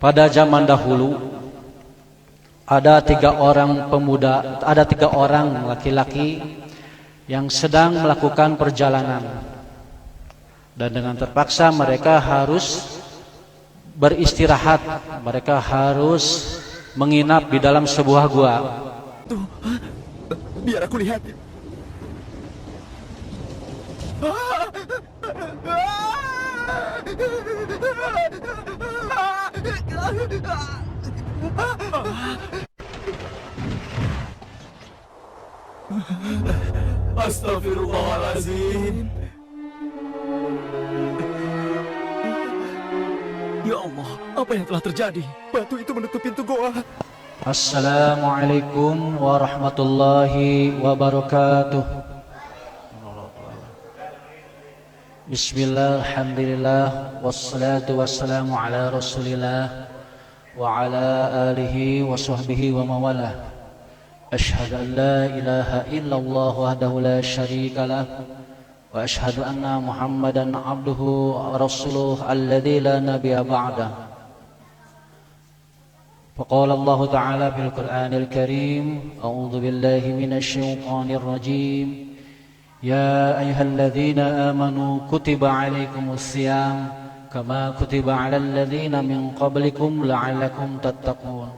Pada zaman dahulu ada tiga orang laki-laki yang sedang melakukan perjalanan, dan dengan terpaksa mereka harus beristirahat. Mereka harus menginap di dalam sebuah gua. Tuh, biar aku lihat. Astagfirullahaladzim. Ya Allah, apa yang telah terjadi? Batu itu menutup pintu goa. Assalamualaikum warahmatullahi wabarakatuh. Bismillah, alhamdulillah, wassalatu wassalamu ala rasulillah wa ala alihi wa sahbihi wa mawalah. Ashhadu an la ilaha illallah wahdahu la syarika lah, wa ashhadu anna muhammadan abduhu wa rasuluh alladzi la nabiyya ba'dah. Faqala Allah ta'ala fil Qur'anil Karim, a'udzu billahi minasy syaithanir rajim. يا أيها الذين آمنوا كتب عليكم الصيام كما كتب على الذين من قبلكم لعلكم تتقون.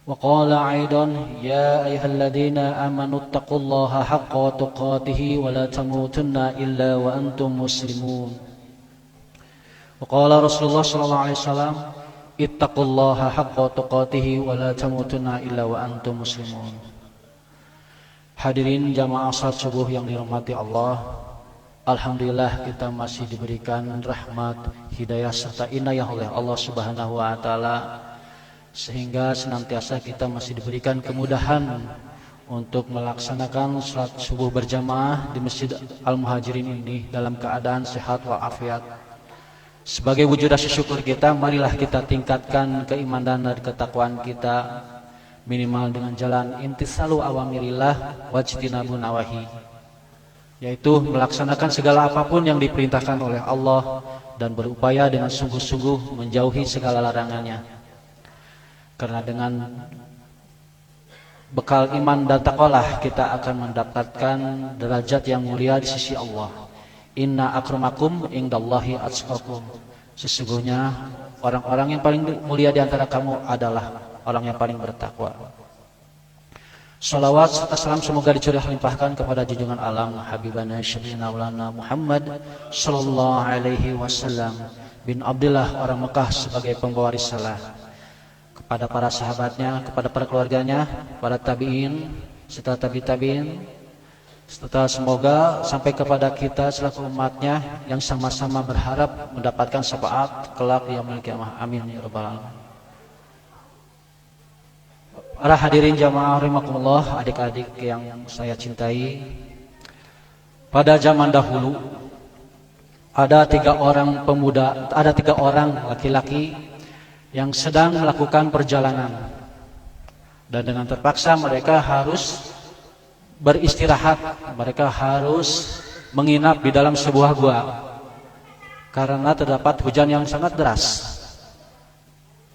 وقال أيضا يا أيها الذين آمنوا اتقوا الله حق تقاته ولا تموتن إلا وأنتم مسلمون. وقال رسول الله صلى الله عليه وسلم اتقوا الله حق تقاته ولا تموتن إلا وأنتم مسلمون. Hadirin jamaah salat subuh yang dirahmati Allah, alhamdulillah kita masih diberikan rahmat, hidayah serta inayah oleh Allah Subhanahu wa taala, sehingga senantiasa kita masih diberikan kemudahan untuk melaksanakan salat subuh berjamaah di Masjid Al-Muhajirin ini dalam keadaan sehat walafiat. Sebagai wujud rasa syukur kita, marilah kita tingkatkan keimanan dan ketakwaan kita, minimal dengan jalan intisalu awamirillah wajtinabu nawahi, yaitu melaksanakan segala apapun yang diperintahkan oleh Allah dan berupaya dengan sungguh-sungguh menjauhi segala larangannya. Karena dengan bekal iman dan takwalah kita akan mendapatkan derajat yang mulia di sisi Allah. Inna akramakum indallahi atqakum. Sesungguhnya orang-orang yang paling mulia di antara kamu adalah orang yang paling bertakwa. Salawat serta salam semoga dicurah limpahkan kepada junjungan alam Habibana Syafi'ina Maulana Muhammad sallallahu alaihi wasallam bin Abdullah, orang Mekah, sebagai pembawa risalah, kepada para sahabatnya, kepada para keluarganya, para tabi'in, serta tabi'in, serta semoga sampai kepada kita selaku umatnya yang sama-sama berharap mendapatkan syafaat kelak yaumil qiyamah. Amin ya rabbal alamin. Para hadirin jamaah rahimakumullah, adik-adik yang saya cintai, pada zaman dahulu ada tiga orang laki-laki yang sedang melakukan perjalanan, dan dengan terpaksa mereka harus beristirahat. Mereka harus menginap di dalam sebuah gua karena terdapat hujan yang sangat deras.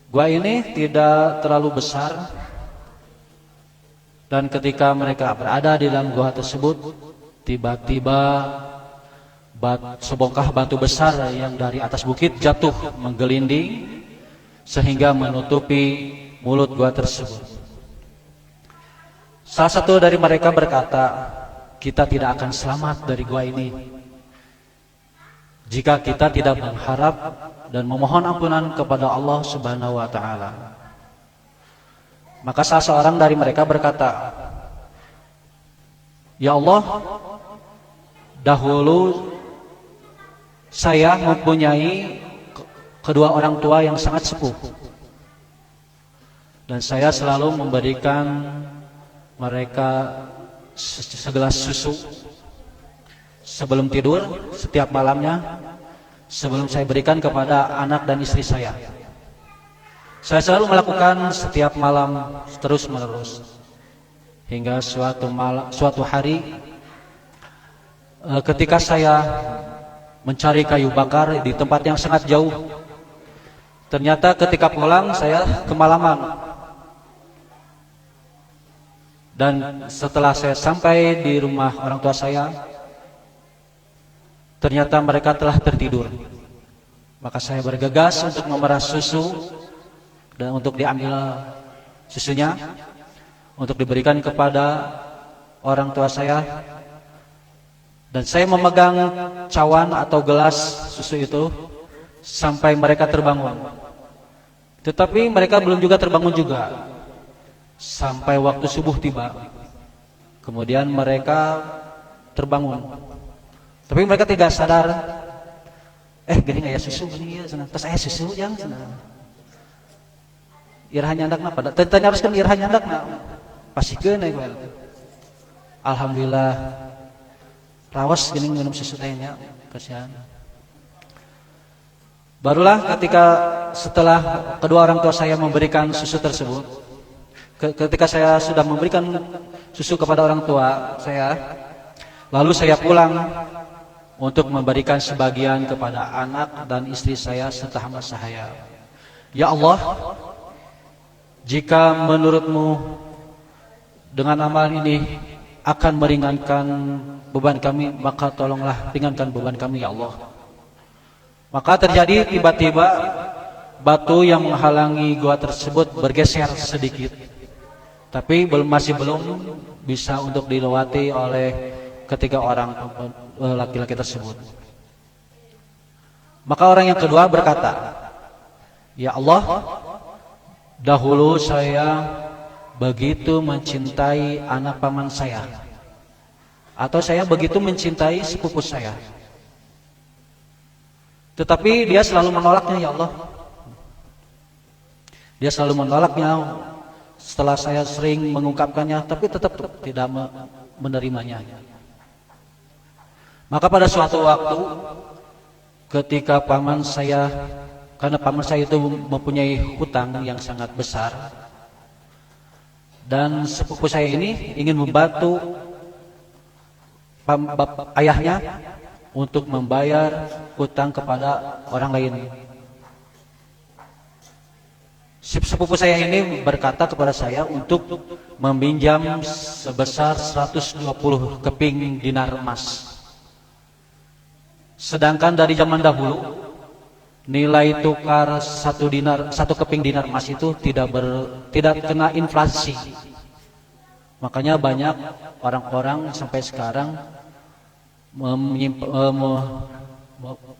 Gua ini tidak terlalu besar, dan ketika mereka berada di dalam gua tersebut, tiba-tiba sebongkah batu besar yang dari atas bukit jatuh menggelinding sehingga menutupi mulut gua tersebut. Salah satu dari mereka berkata, kita tidak akan selamat dari gua ini jika kita tidak mengharap dan memohon ampunan kepada Allah Subhanahu wa taala. Maka salah seorang dari mereka berkata, ya Allah, dahulu saya mempunyai kedua orang tua yang sangat sepuh, dan saya selalu memberikan mereka segelas susu sebelum tidur setiap malamnya, sebelum saya berikan kepada anak dan istri saya. Saya selalu melakukan setiap malam terus menerus, hingga suatu hari ketika saya mencari kayu bakar di tempat yang sangat jauh, Ternyata ketika pulang saya kemalaman. Dan setelah saya sampai di rumah orang tua saya, ternyata mereka telah tertidur. Maka saya bergegas untuk memeras susu dan untuk diambil susunya untuk diberikan kepada orang tua saya. Dan saya memegang cawan atau gelas susu itu sampai mereka terbangun. Tetapi mereka belum juga terbangun juga sampai waktu subuh tiba. Kemudian mereka terbangun. Tapi mereka tidak sadar. Gini nggak ya susu gini ya, terus susu yang irahan nyandak apa? Tanya haruskan irahan nyandak pasikeun gue. Alhamdulillah rawas gini minum susu tehnya, kasihan. Barulah setelah kedua orang tua saya memberikan susu tersebut, ketika saya sudah memberikan susu kepada orang tua saya, lalu saya pulang untuk memberikan sebagian kepada anak dan istri saya serta hamba saya. Ya Allah, jika menurutmu dengan amalan ini akan meringankan beban kami, maka tolonglah ringankan beban kami ya Allah. Maka terjadi tiba-tiba batu yang menghalangi gua tersebut bergeser sedikit, tapi masih belum bisa untuk dilewati oleh ketiga orang laki-laki tersebut. Maka orang yang kedua berkata, ya Allah, dahulu saya begitu mencintai anak paman saya, atau saya begitu mencintai sepupu saya, tetapi dia selalu menolaknya ya Allah. Dia selalu menolaknya setelah saya sering mengungkapkannya, tapi tetap tidak menerimanya. Maka pada suatu waktu ketika paman saya, karena paman saya itu mempunyai hutang yang sangat besar, dan sepupu saya ini ingin membantu ayahnya untuk membayar hutang kepada orang lain. Sepupu saya ini berkata kepada saya untuk meminjam sebesar 120 keping dinar emas. Sedangkan dari zaman dahulu nilai tukar satu keping dinar emas itu tidak kena inflasi. Makanya banyak orang-orang sampai sekarang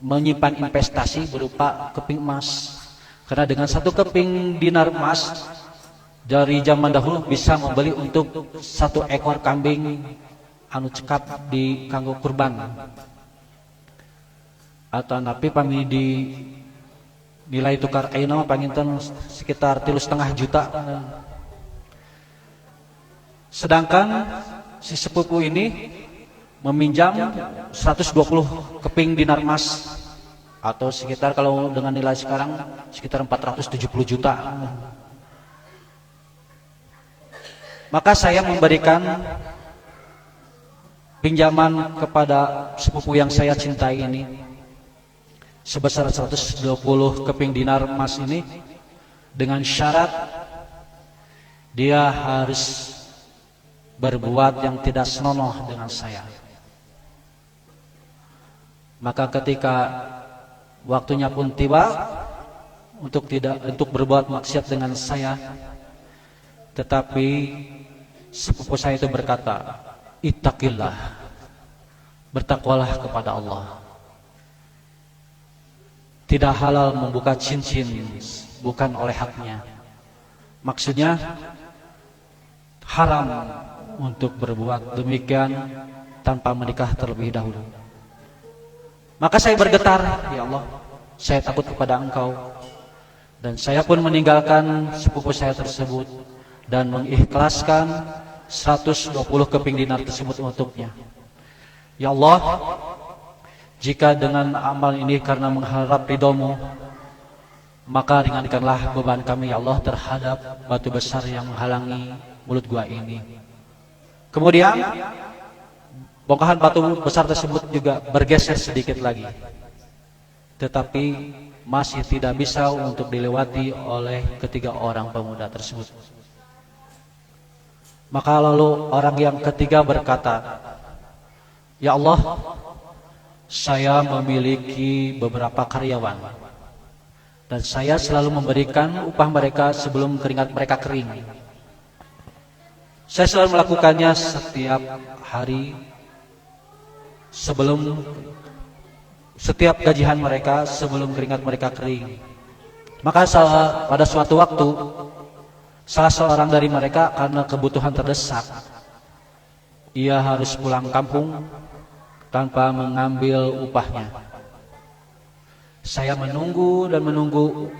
menyimpan investasi berupa keping emas. Karena dengan satu keping dinar emas dari zaman dahulu bisa membeli untuk satu ekor kambing anu cekap di kanggo kurban. Atau napi pami di nilai tukar ayeuna panginten sekitar 3,5 juta. Sedangkan si sepupu ini meminjam 120 keping dinar emas, atau sekitar kalau dengan nilai sekarang sekitar 470 juta. Maka saya memberikan pinjaman kepada sepupu yang saya cintai ini sebesar 120 keping dinar emas ini dengan syarat dia harus berbuat yang tidak senonoh dengan saya. Maka ketika waktunya pun tiba untuk berbuat maksiat dengan saya, tetapi sepupu saya itu berkata, ittaqillah, bertakwalah kepada Allah. Tidak halal membuka cincin bukan oleh haknya. Maksudnya haram untuk berbuat demikian tanpa menikah terlebih dahulu. Maka saya bergetar, ya Allah, saya takut kepada Engkau. Dan saya pun meninggalkan sepupu saya tersebut dan mengikhlaskan 120 keping dinar tersebut untuknya. Ya Allah, jika dengan amal ini karena mengharap ridho-Mu, maka ringankanlah beban kami ya Allah terhadap batu besar yang menghalangi mulut gua ini. Kemudian bongkahan batu besar tersebut juga bergeser sedikit lagi, tetapi masih tidak bisa untuk dilewati oleh ketiga orang pemuda tersebut. Maka lalu orang yang ketiga berkata, "Ya Allah, saya memiliki beberapa karyawan dan saya selalu memberikan upah mereka sebelum keringat mereka kering. Saya selalu melakukannya setiap hari setiap gajian mereka sebelum keringat mereka kering. Maka pada suatu waktu salah seorang dari mereka karena kebutuhan terdesak, ia harus pulang kampung tanpa mengambil upahnya. Saya menunggu dan menunggu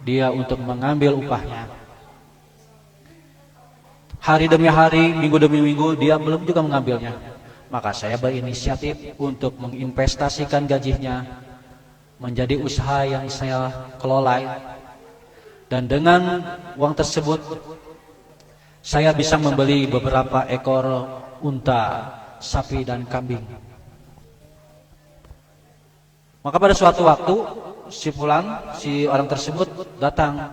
dia untuk mengambil upahnya. Hari demi hari, minggu demi minggu, dia belum juga mengambilnya. Maka saya berinisiatif untuk menginvestasikan gajinya menjadi usaha yang saya kelola. Dan dengan uang tersebut, saya bisa membeli beberapa ekor unta, sapi, dan kambing. Maka pada suatu waktu, si orang tersebut datang.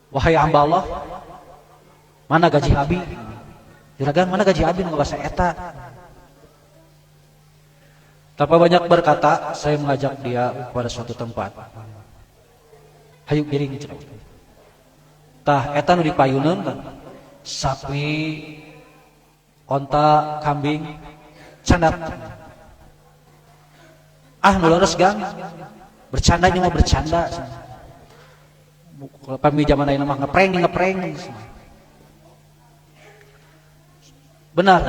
"Wahai hamba Allah, mana gaji abi? Juragan, mana gaji abi nggak bahasa eta?" Tanpa banyak berkata, saya mengajak dia kepada suatu tempat. "Hayu giring cenah. Tah eta nu dipayuneun kan. Sapi, onta, kambing, candak. Ah nu leres gang. Bercanda nya mah bercanda. Pami zaman ayeuna mah ngepreng. Benar.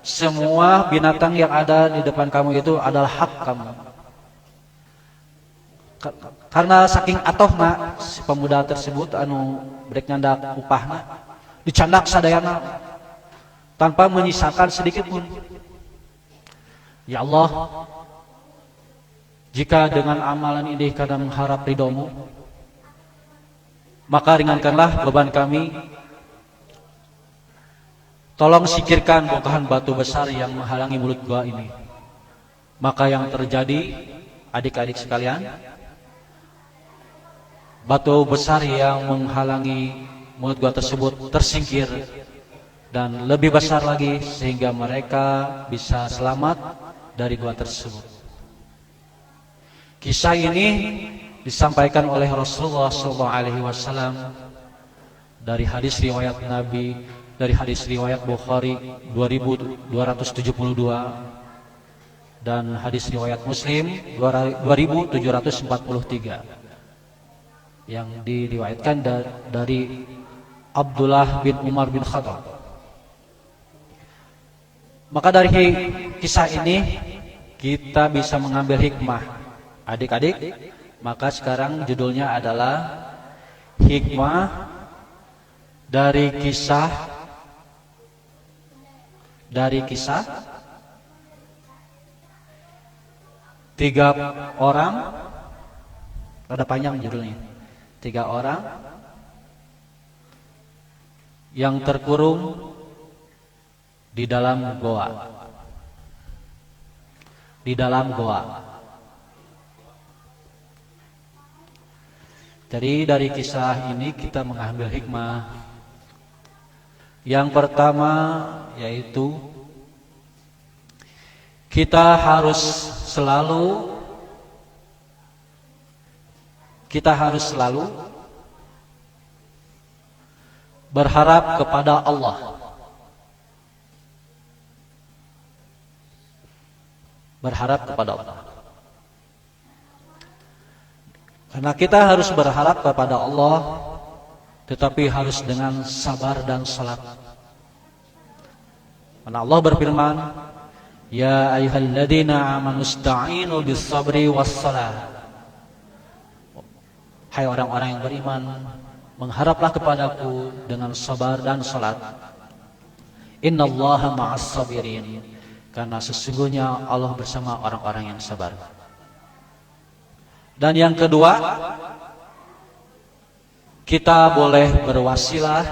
Semua binatang yang ada di depan kamu itu adalah hak kamu. Karena saking atohna si pemuda tersebut anu brek nyandak upahna, dicandak sadayana tanpa menyisakan sedikit pun. Ya Allah, jika dengan amalan ini kami mengharap ridho-Mu, maka ringankanlah beban kami. Tolong singkirkan bongkahan batu besar yang menghalangi mulut gua ini." Maka yang terjadi, adik-adik sekalian, batu besar yang menghalangi mulut gua tersebut tersingkir dan lebih besar lagi sehingga mereka bisa selamat dari gua tersebut. Kisah ini disampaikan oleh Rasulullah SAW dari hadis riwayat Nabi, dari hadis riwayat Bukhari 2272 dan hadis riwayat Muslim 2743 yang diriwayatkan dari Abdullah bin Umar bin Khattab. Maka dari kisah ini kita bisa mengambil hikmah, adik-adik. Maka sekarang judulnya adalah hikmah dari kisah tiga orang, rada panjang judulnya, 3 orang yang terkurung di dalam goa. Jadi dari kisah ini kita mengambil hikmah. Yang pertama yaitu kita harus selalu berharap kepada Allah. Berharap kepada Allah. Karena kita harus berharap kepada Allah, tetapi harus dengan sabar dan salat. Karena Allah berfirman, "Ya ayyuhalladzina amanu ista'inu bis-sabri was-salah." Hai orang-orang yang beriman, mengharaplah kepadaku dengan sabar dan salat. Innallaha ma'as-sabirin. Karena sesungguhnya Allah bersama orang-orang yang sabar. Dan yang kedua, kita boleh berwasilah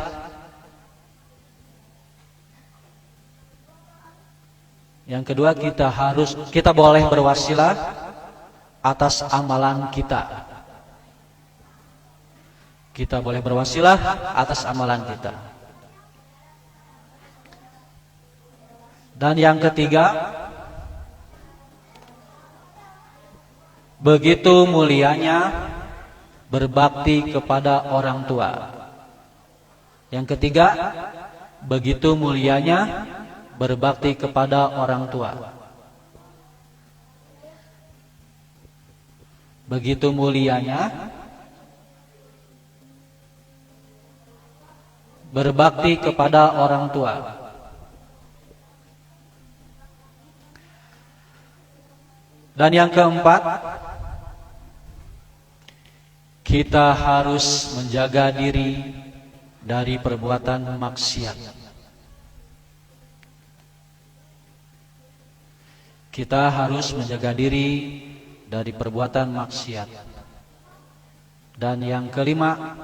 kita boleh berwasilah atas amalan kita. kita boleh berwasilah atas amalan kita. Dan yang ketiga, begitu mulianya berbakti kepada orang tua. Yang ketiga, begitu mulianya berbakti kepada orang tua. Begitu mulianya berbakti kepada orang tua. Dan yang keempat, kita harus menjaga diri dari perbuatan maksiat. Kita harus menjaga diri dari perbuatan maksiat. Dan yang kelima,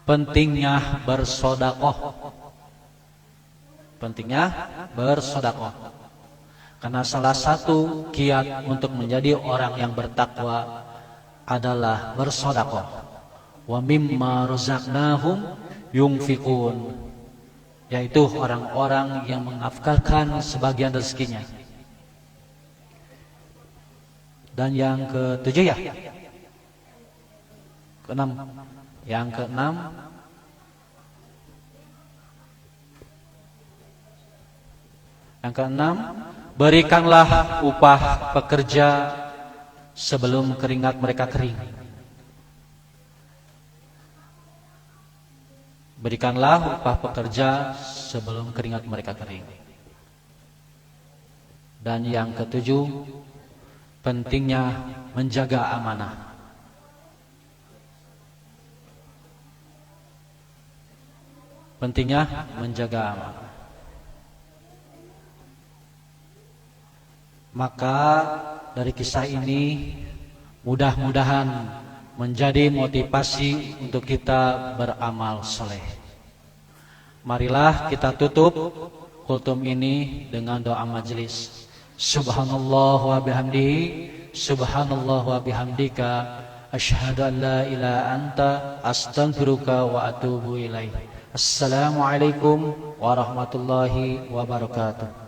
pentingnya bersedekah. Pentingnya bersedekah. Karena salah satu kiat untuk menjadi orang yang bertakwa adalah bersedekah. Wa mimma razaqnahum yunfiqun, yaitu orang-orang yang mengafkarkan sebagian rezekinya. Dan yang ketujuh ya, keenam. Yang keenam, berikanlah upah pekerja sebelum keringat mereka kering. Berikanlah upah pekerja sebelum keringat mereka kering. Dan yang ketujuh, pentingnya menjaga amanah. Pentingnya menjaga amanah. Maka dari kisah ini mudah-mudahan menjadi motivasi untuk kita beramal soleh. Marilah kita tutup khutbah ini dengan doa majelis. Subhanallah wa bihamdihi, subhanallah wa bihamdika, asyhadu an la ilaha anta, astaghfiruka wa atubu ilaih. Assalamualaikum warahmatullahi wabarakatuh.